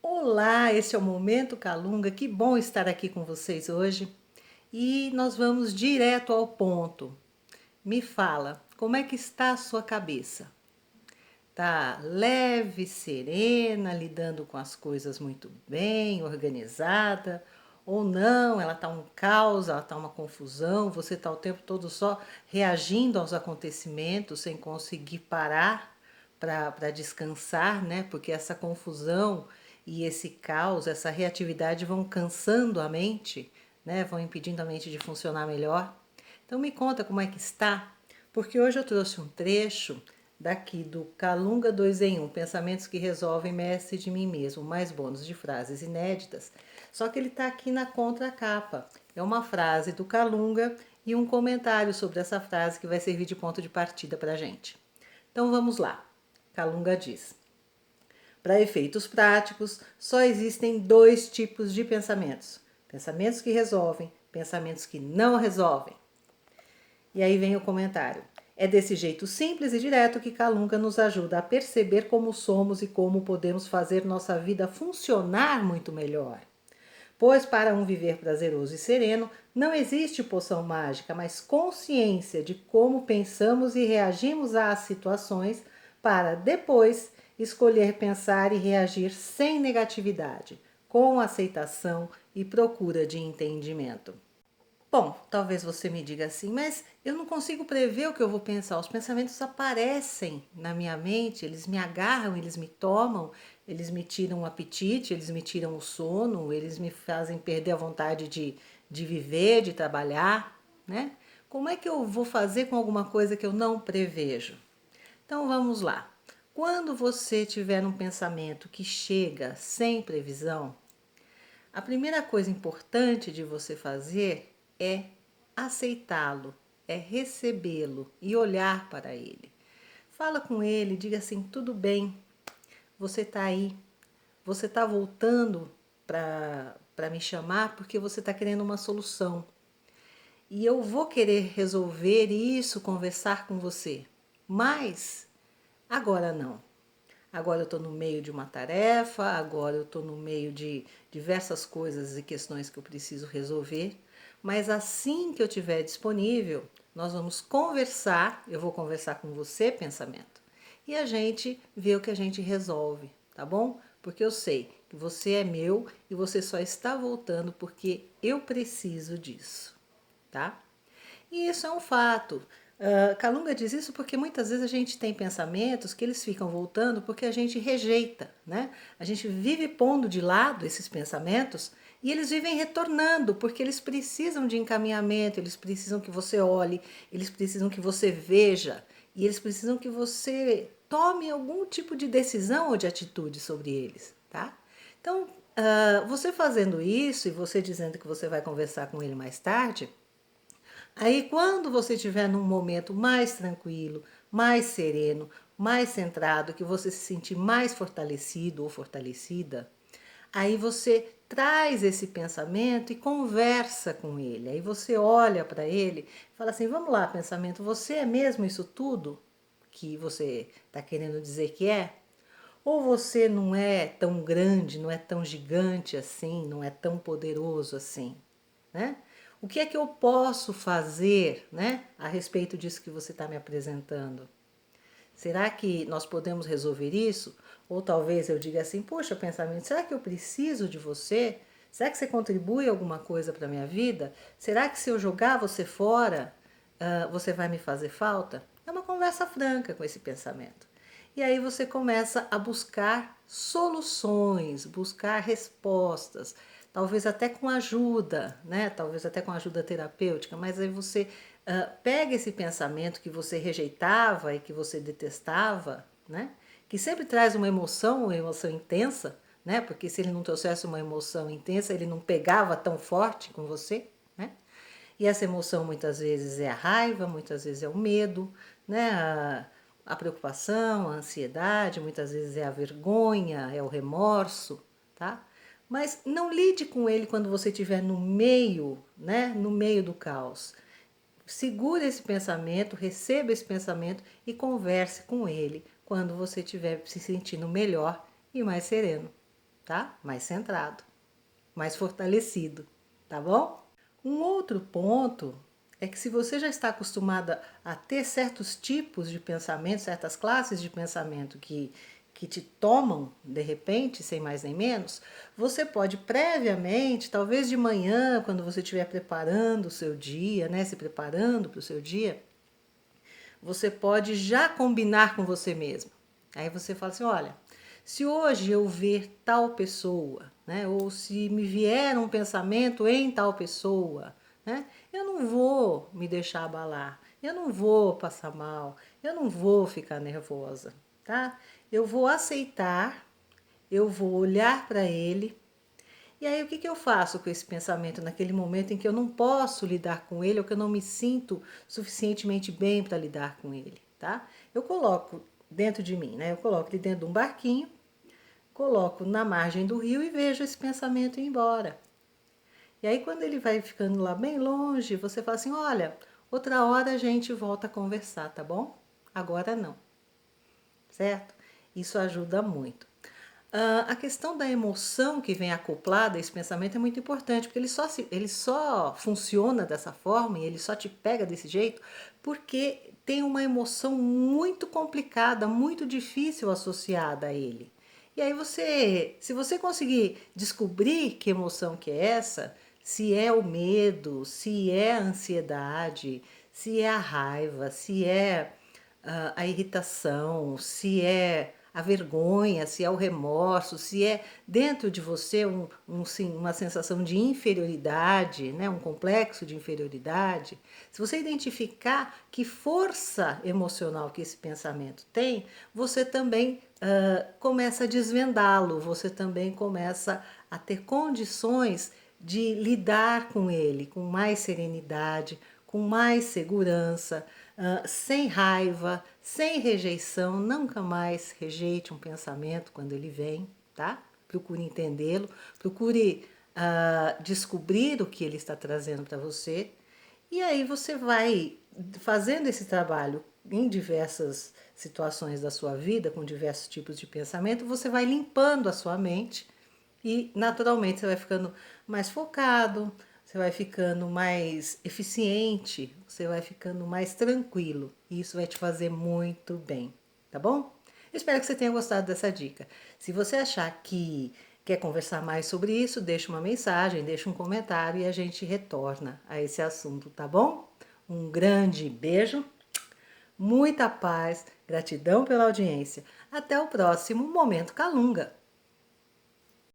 Olá, esse é o Momento Calunga. Que bom estar aqui com vocês hoje. E nós vamos direto ao ponto. Me fala, como é que está a sua cabeça? Tá leve, serena, lidando com as coisas muito bem, organizada? Ou não, ela tá um caos, ela tá uma confusão, você tá o tempo todo só reagindo aos acontecimentos sem conseguir parar para descansar, né? Porque essa confusão e esse caos, essa reatividade vão cansando a mente, né? Vão impedindo a mente de funcionar melhor. Então me conta como é que está, porque hoje eu trouxe um trecho daqui do Calunga 2 em 1, Pensamentos que Resolvem, Mestre de Mim Mesmo, mais bônus de frases inéditas. Só que ele está aqui na contracapa. É uma frase do Calunga e um comentário sobre essa frase que vai servir de ponto de partida para a gente. Então vamos lá. Calunga diz: para efeitos práticos, só existem dois tipos de pensamentos: pensamentos que resolvem, pensamentos que não resolvem. E aí vem o comentário. É desse jeito simples e direto que Calunga nos ajuda a perceber como somos e como podemos fazer nossa vida funcionar muito melhor. Pois para um viver prazeroso e sereno, não existe poção mágica, mas consciência de como pensamos e reagimos às situações para depois escolher pensar e reagir sem negatividade, com aceitação e procura de entendimento. Bom, talvez você me diga assim, mas eu não consigo prever o que eu vou pensar. Os pensamentos aparecem na minha mente, eles me agarram, eles me tomam, eles me tiram o apetite, eles me tiram o sono, eles me fazem perder a vontade de viver, de trabalhar, né? Como é que eu vou fazer com alguma coisa que eu não prevejo? Então vamos lá. Quando você tiver um pensamento que chega sem previsão, a primeira coisa importante de você fazer é aceitá-lo, é recebê-lo e olhar para ele. Fala com ele, diga assim: tudo bem, você está aí, você está voltando para me chamar porque você está querendo uma solução. E eu vou querer resolver isso, conversar com você. Mas agora não. Agora eu estou no meio de uma tarefa, agora eu estou no meio de diversas coisas e questões que eu preciso resolver. Mas assim que eu tiver disponível, nós vamos conversar. Eu vou conversar com você, pensamento, e a gente vê o que a gente resolve, tá bom? Porque eu sei que você é meu e você só está voltando porque eu preciso disso, tá? E isso é um fato. Calunga diz isso porque muitas vezes a gente tem pensamentos que eles ficam voltando porque a gente rejeita, né? A gente vive pondo de lado esses pensamentos e eles vivem retornando porque eles precisam de encaminhamento, eles precisam que você olhe, eles precisam que você veja e eles precisam que você tome algum tipo de decisão ou de atitude sobre eles, tá? Então, você fazendo isso e você dizendo que você vai conversar com ele mais tarde, aí, quando você estiver num momento mais tranquilo, mais sereno, mais centrado, que você se sentir mais fortalecido ou fortalecida, aí você traz esse pensamento e conversa com ele. Aí você olha para ele e fala assim: vamos lá, pensamento, você é mesmo isso tudo que você está querendo dizer que é? Ou você não é tão grande, não é tão gigante assim, não é tão poderoso assim, né? O que é que eu posso fazer, né, a respeito disso que você está me apresentando? Será que nós podemos resolver isso? Ou talvez eu diga assim: poxa, pensamento, será que eu preciso de você? Será que você contribui alguma coisa para a minha vida? Será que se eu jogar você fora, você vai me fazer falta? É uma conversa franca com esse pensamento. E aí você começa a buscar soluções, buscar respostas, talvez até com ajuda, né? Talvez até com ajuda terapêutica, mas aí você pega esse pensamento que você rejeitava e que você detestava, né? Que sempre traz uma emoção intensa, né? Porque se ele não trouxesse uma emoção intensa, ele não pegava tão forte com você, né? E essa emoção muitas vezes é a raiva, muitas vezes é o medo, né? A preocupação, a ansiedade, muitas vezes é a vergonha, é o remorso, tá? Mas não lide com ele quando você estiver no meio, né? No meio do caos. Segure esse pensamento, receba esse pensamento e converse com ele quando você estiver se sentindo melhor e mais sereno. tá? Mais centrado, mais fortalecido, tá bom? Um outro ponto é que se você já está acostumada a ter certos tipos de pensamento, certas classes de pensamento que te tomam de repente, sem mais nem menos, você pode previamente, talvez de manhã, quando você estiver preparando o seu dia, né, se preparando para o seu dia, você pode já combinar com você mesmo. Aí você fala assim, olha, se hoje eu ver tal pessoa, né, ou se me vier um pensamento em tal pessoa, né, eu não vou me deixar abalar, eu não vou passar mal, eu não vou ficar nervosa, tá? Eu vou aceitar, eu vou olhar para ele. E aí o que eu faço com esse pensamento naquele momento em que eu não posso lidar com ele ou que eu não me sinto suficientemente bem para lidar com ele, tá? Eu coloco dentro de mim, né? Eu coloco ele dentro de um barquinho, coloco na margem do rio e vejo esse pensamento ir embora. E aí quando ele vai ficando lá bem longe, você fala assim, olha, outra hora a gente volta a conversar, tá bom? Agora não, certo? Isso ajuda muito. A questão da emoção que vem acoplada a esse pensamento é muito importante, porque ele só funciona dessa forma e ele só te pega desse jeito porque tem uma emoção muito complicada, muito difícil associada a ele. E aí se você conseguir descobrir que emoção que é essa, se é o medo, se é a ansiedade, se é a raiva, se é a irritação, se é a vergonha, se é o remorso, se é dentro de você uma sensação de inferioridade, né, um complexo de inferioridade, se você identificar que força emocional que esse pensamento tem, você também começa a desvendá-lo, você também começa a ter condições de lidar com ele com mais serenidade, com mais segurança, sem raiva, sem rejeição. Nunca mais rejeite um pensamento quando ele vem, tá? Procure entendê-lo, procure descobrir o que ele está trazendo para você. E aí você vai fazendo esse trabalho em diversas situações da sua vida, com diversos tipos de pensamento, você vai limpando a sua mente e naturalmente você vai ficando mais focado, você vai ficando mais eficiente, você vai ficando mais tranquilo. E isso vai te fazer muito bem, tá bom? Eu espero que você tenha gostado dessa dica. Se você achar que quer conversar mais sobre isso, deixa uma mensagem, deixa um comentário e a gente retorna a esse assunto, tá bom? Um grande beijo, muita paz, gratidão pela audiência. Até o próximo Momento Calunga.